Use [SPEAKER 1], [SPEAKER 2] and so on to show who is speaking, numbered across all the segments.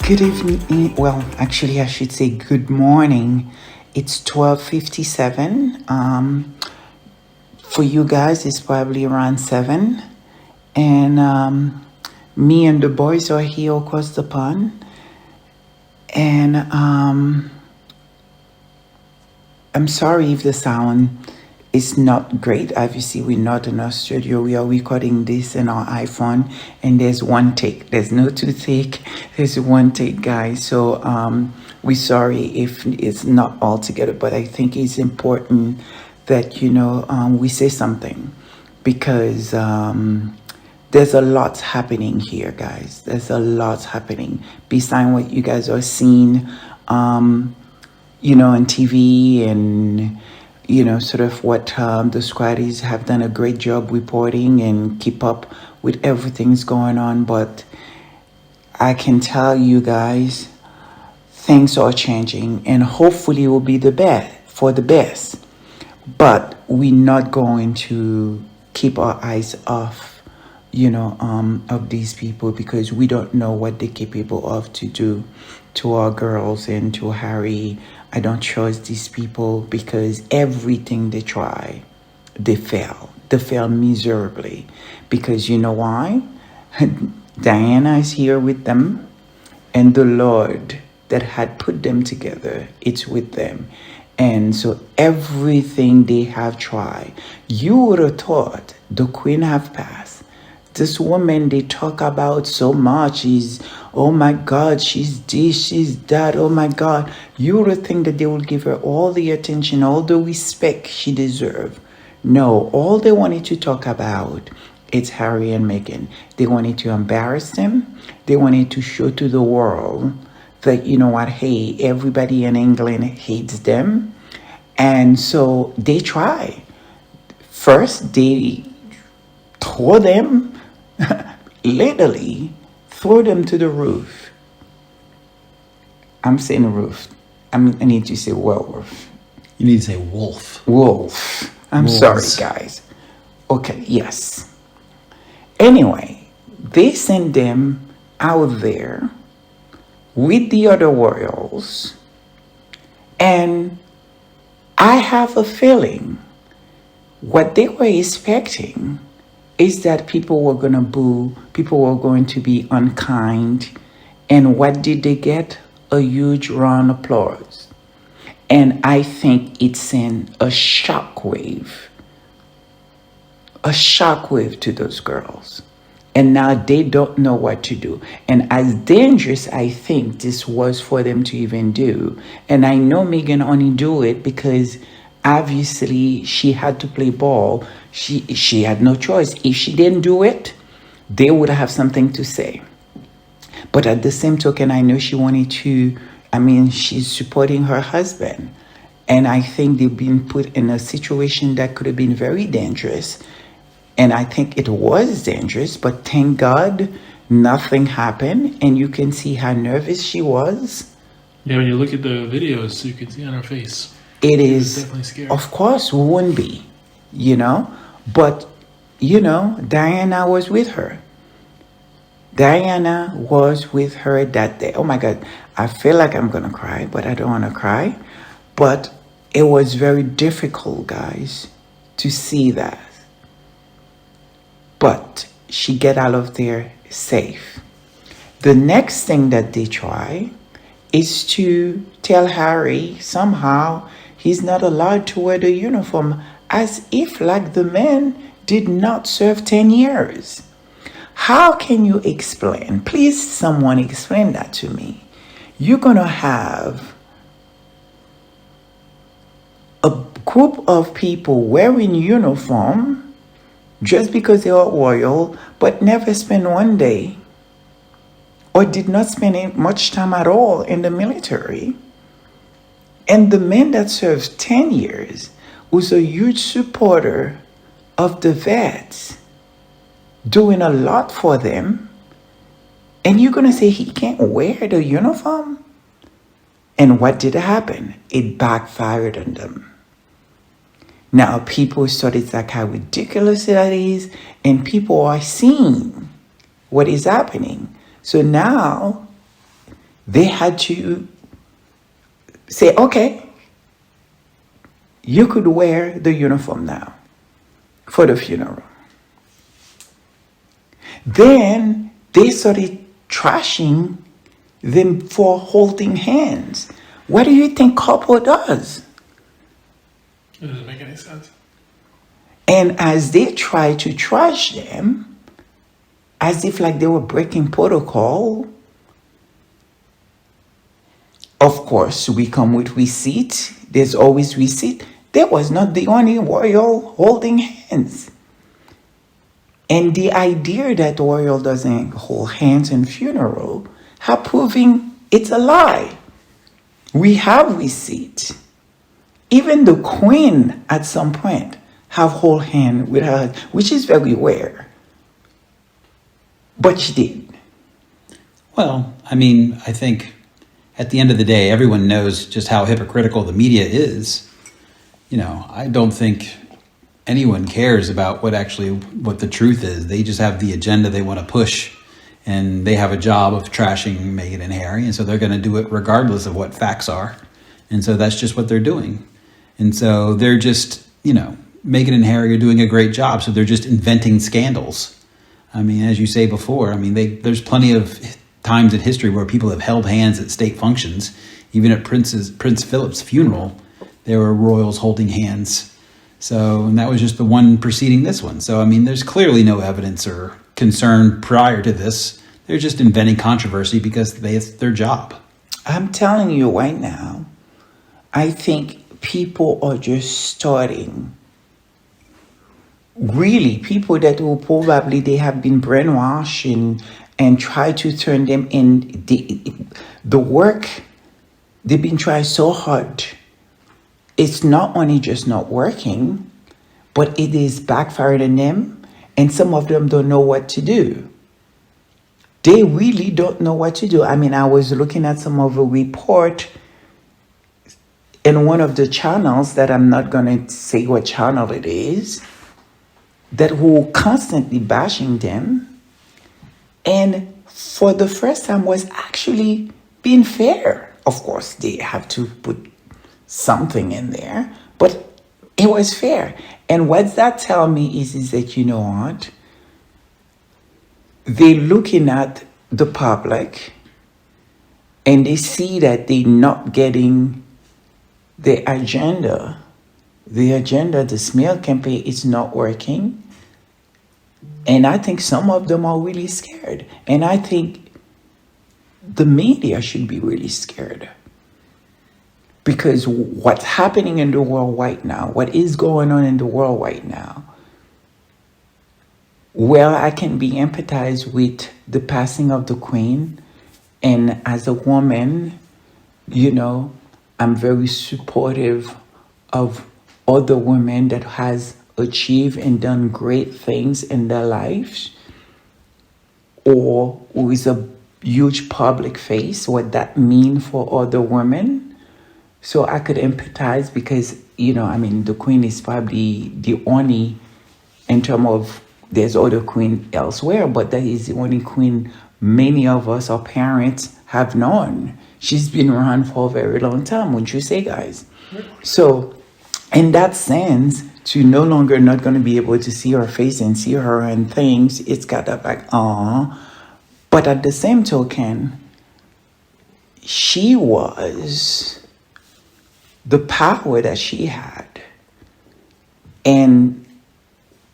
[SPEAKER 1] Good evening. Well, actually, I should say good morning. It's 12:57. For you guys, it's probably around 7. And me and the boys are here across the pond. And I'm sorry if the sound is not great. Obviously, we're not in our studio. We are recording this in our iPhone, and there's one take. There's no two take. There's one take, guys. So we're sorry if it's not all together, but I think it's important that we say something because there's a lot happening here, guys. There's a lot happening besides what you guys are seeing, on TV and sort of what the squaddies have done a great job reporting and keep up with everything's going on. But I can tell you guys, things are changing, and hopefully it will be the best. But we're not going to keep our eyes off, of these people, because we don't know what they're capable of to do to our girls and to Harry. I don't trust these people because everything they try, they fail. They fail miserably. Because you know why? Diana is here with them, and the Lord that had put them together, it's with them. And so everything they have tried, you would have thought the queen have passed. This woman they talk about so much is, oh my God, she's this, she's that, oh my God. You would think that they will give her all the attention, all the respect she deserves. No, all they wanted to talk about is Harry and Meghan. They wanted to embarrass them. They wanted to show to the world that, you know what, hey, everybody in England hates them. And so they try. First, they tore them, literally throw them to the roof. I'm saying roof. I need to say werewolf.
[SPEAKER 2] You need to say wolf.
[SPEAKER 1] Wolf. I'm
[SPEAKER 2] Wolves.
[SPEAKER 1] sorry, guys. Okay, yes. Anyway, they send them out there with the other royals, and I have a feeling what they were expecting is that people were going to boo, people were going to be unkind. And what did they get? A huge round of applause. And I think it sent a shockwave to those girls. And now they don't know what to do. And as dangerous I think this was for them to even do. And I know Meghan only do it because obviously she had to play ball. She had no choice. If she didn't do it, they would have something to say. But at the same token, I know she wanted to, she's supporting her husband. And I think they've been put in a situation that could have been very dangerous. And I think it was dangerous, but thank God nothing happened. And you can see how nervous she was.
[SPEAKER 2] Yeah, when you look at the videos, you can see on her face.
[SPEAKER 1] It is
[SPEAKER 2] definitely scary.
[SPEAKER 1] Of course, we wouldn't be, But, Diana was with her. Diana was with her that day. Oh my God, I feel like I'm going to cry, but I don't want to cry. But it was very difficult, guys, to see that. But she get out of there safe. The next thing that they try is to tell Harry somehow he's not allowed to wear the uniform, as if like the man did not serve 10 years. How can you explain? Please, someone explain that to me. You're going to have a group of people wearing uniform just because they are royal, but never spend one day or did not spend much time at all in the military. And the man that serves 10 years was a huge supporter of the vets, doing a lot for them. And you're going to say he can't wear the uniform? And what did happen? It backfired on them. Now people started like how ridiculous that is, and people are seeing what is happening. So now They had to say, okay, you could wear the uniform now for the funeral. Then they started trashing them for holding hands. What do you think couple does?
[SPEAKER 2] It doesn't make any sense.
[SPEAKER 1] And as they try to trash them, as if like they were breaking protocol, of course, we come with receipt. There's always receipt. There was not the only royal holding hands. And the idea that royal doesn't hold hands in funeral, are proving it's a lie. We have receipt. Even the queen at some point have hold hand with her, which is very rare. But she did.
[SPEAKER 3] Well, I mean, I think at the end of the day, everyone knows just how hypocritical the media is. You know, I don't think anyone cares about what the truth is. They just have the agenda they want to push, and they have a job of trashing Meghan and Harry, and so they're going to do it regardless of what facts are. And so that's just what they're doing. And so they're just, Meghan and Harry are doing a great job, so they're just inventing scandals. I mean, as you say before, there's plenty of times in history where people have held hands at state functions. Even at Prince Philip's funeral, there were royals holding hands. So, and that was just the one preceding this one. So, there's clearly no evidence or concern prior to this. They're just inventing controversy because it's their job.
[SPEAKER 1] I'm telling you right now, I think people are just starting. Really, people that will probably they have been brainwashed and try to turn them in the work they've been trying so hard. It's not only just not working, but it is backfiring on them, and some of them don't know what to do. They really don't know what to do. I was looking at some of a report in one of the channels that I'm not going to say what channel it is, that were constantly bashing them, and for the first time was actually being fair. Of course, they have to put something in there, but it was fair. And what that tell me is that, you know what? They're looking at the public and they see that they're not getting the agenda. The smear campaign is not working. And I think some of them are really scared. And I think the media should be really scared. Because what's happening in the world right now, what is going on in the world right now, well, I can be empathized with the passing of the Queen. And as a woman, I'm very supportive of other women that has achieved and done great things in their lives, or who is a huge public face, what that means for other women. So I could empathize because, the Queen is probably the only, in terms of, there's other queen elsewhere, but that is the only queen many of us, our parents, have known. She's been around for a very long time, wouldn't you say, guys? So in that sense, to no longer not going to be able to see her face and see her and things, it's got that like, But at the same token, she was the power that she had and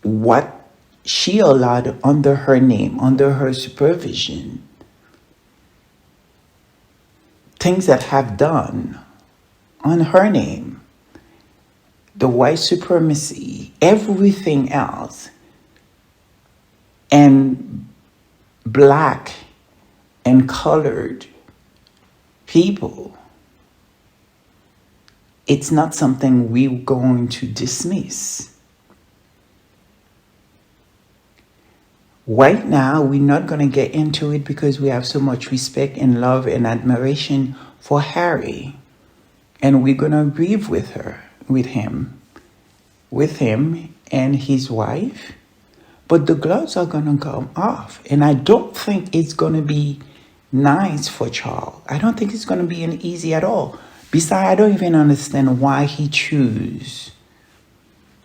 [SPEAKER 1] what she allowed under her name, under her supervision, things that have done on her name, the white supremacy, everything else, and black and colored people, it's not something we're going to dismiss. Right now, we're not going to get into it because we have so much respect and love and admiration for Harry. And we're going to grieve with him and his wife. But the gloves are going to come off. And I don't think it's going to be nice for Charles. I don't think it's going to be an easy at all. Besides, I don't even understand why he chose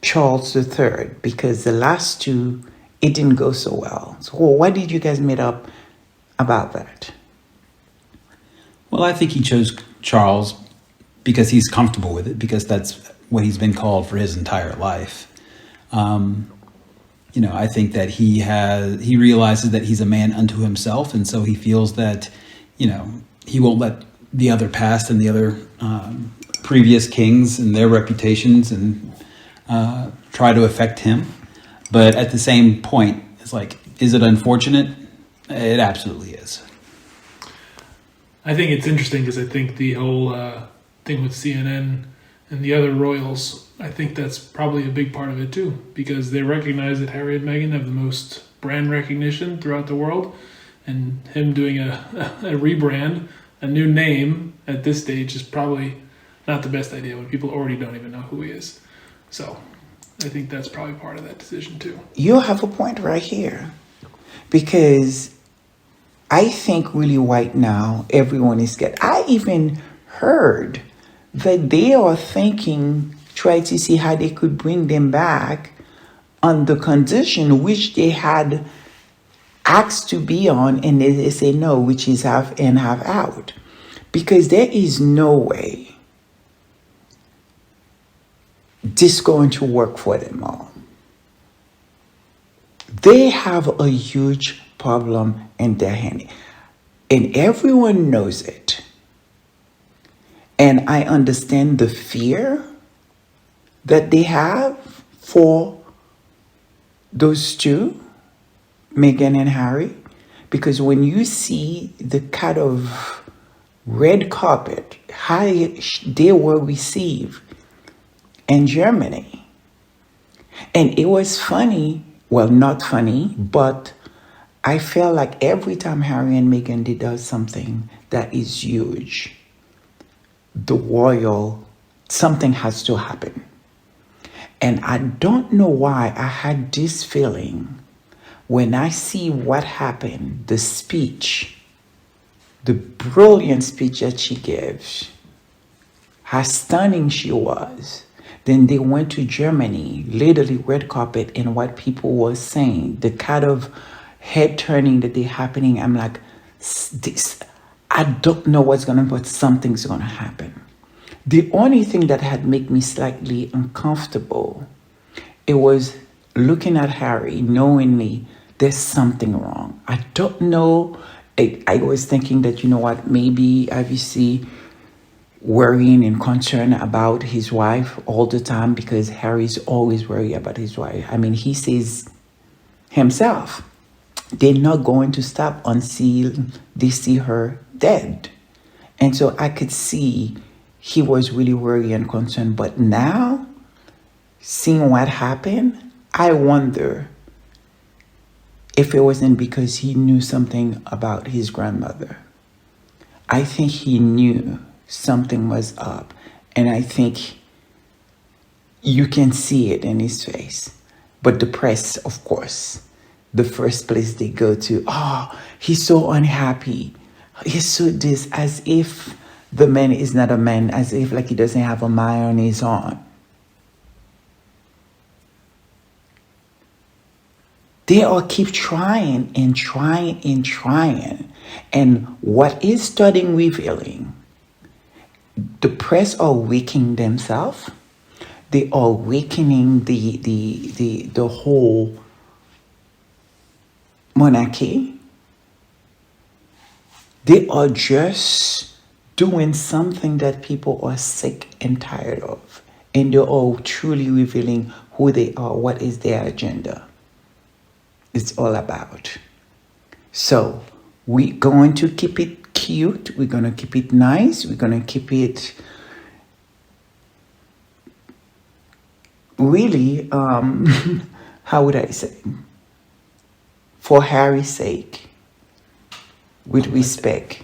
[SPEAKER 1] Charles III, because the last two, it didn't go so well. So what did you guys make up about that?
[SPEAKER 3] Well, I think he chose Charles because he's comfortable with it, because that's what he's been called for his entire life. I think that he realizes that he's a man unto himself, and so he feels that, he won't let the other past and the other previous kings and their reputations and try to affect him. But at the same point, it's like, is it unfortunate? It absolutely is.
[SPEAKER 2] I think it's interesting because I think the whole thing with CNN and the other royals, I think that's probably a big part of it too, because they recognize that Harry and Meghan have the most brand recognition throughout the world, and him doing a rebrand, a new name at this stage is probably not the best idea when people already don't even know who he is. So I think that's probably part of that decision too.
[SPEAKER 1] You have a point right here, because I think really right now everyone is scared. I even heard that they are thinking, try to see how they could bring them back on the condition which they had asked to be on, and they say no, which is have in, have out. Because there is no way this going to work for them all. They have a huge problem in their hand, and everyone knows it. And I understand the fear that they have for those two, Meghan and Harry, because when you see the kind of red carpet, how they were received in Germany. And it was funny, well, not funny, but I felt like every time Harry and Meghan did something that is huge, the royal, something has to happen. And I don't know why I had this feeling when I see what happened, the speech, the brilliant speech that she gives, how stunning she was. Then they went to Germany, literally red carpet, and what people were saying, the kind of head turning that they're happening. I'm like, this, I don't know what's going to, but something's going to happen. The only thing that had made me slightly uncomfortable, it was looking at Harry, knowingly there's something wrong. I don't know. I was thinking that, you know what, maybe obviously worrying and concerned about his wife all the time, because Harry's always worried about his wife. I mean, he says himself, they're not going to stop until they see her dead. And so I could see he was really worried and concerned. But now, seeing what happened, I wonder if it wasn't because he knew something about his grandmother. I think he knew something was up. And I think you can see it in his face. But the press, of course, the first place they go to, oh, he's so unhappy. He's so this, as if the man is not a man, as if like he doesn't have a mind on his own. They all keep trying and trying and trying. And what is studying revealing, the press are weakening themselves. They are weakening the whole monarchy. They are just doing something that people are sick and tired of. And they're all truly revealing who they are, what is their agenda. It's all about. So we're going to keep it cute. We're going to keep it nice. We're going to keep it really, how would I say, for Harry's sake, with respect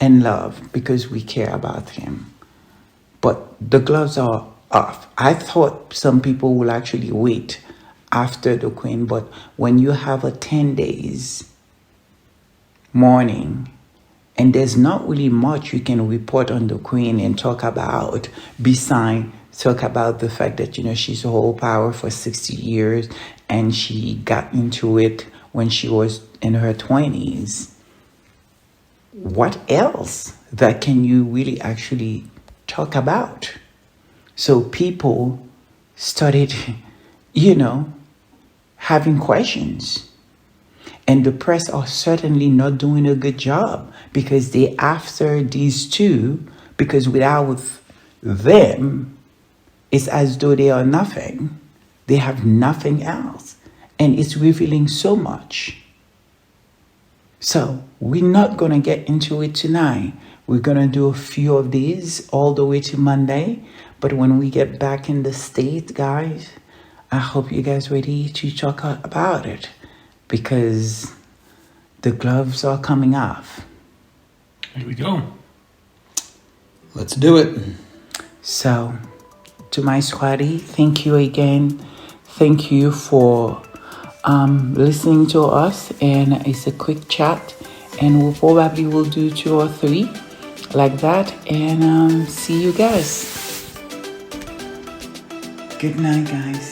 [SPEAKER 1] and love, because we care about him. But the gloves are off. I thought some people will actually wait after the Queen, but when you have a 10 days mourning And there's not really much you can report on the Queen and talk about, besides talk about the fact that, she's hold power for 60 years and she got into it when she was in her 20s. What else that can you really actually talk about? So people started, having questions. And the press are certainly not doing a good job because they after these two, because without them, it's as though they are nothing. They have nothing else. And it's revealing so much. So we're not going to get into it tonight. We're going to do a few of these all the way to Monday. But when we get back in the States, guys, I hope you guys ready to talk about it. Because the gloves are coming off.
[SPEAKER 2] Here we go.
[SPEAKER 3] Let's do it.
[SPEAKER 1] So, to my squaddy, thank you again. Thank you for listening to us. And it's a quick chat. And we'll probably will do 2 or 3 like that. And see you guys. Good night, guys.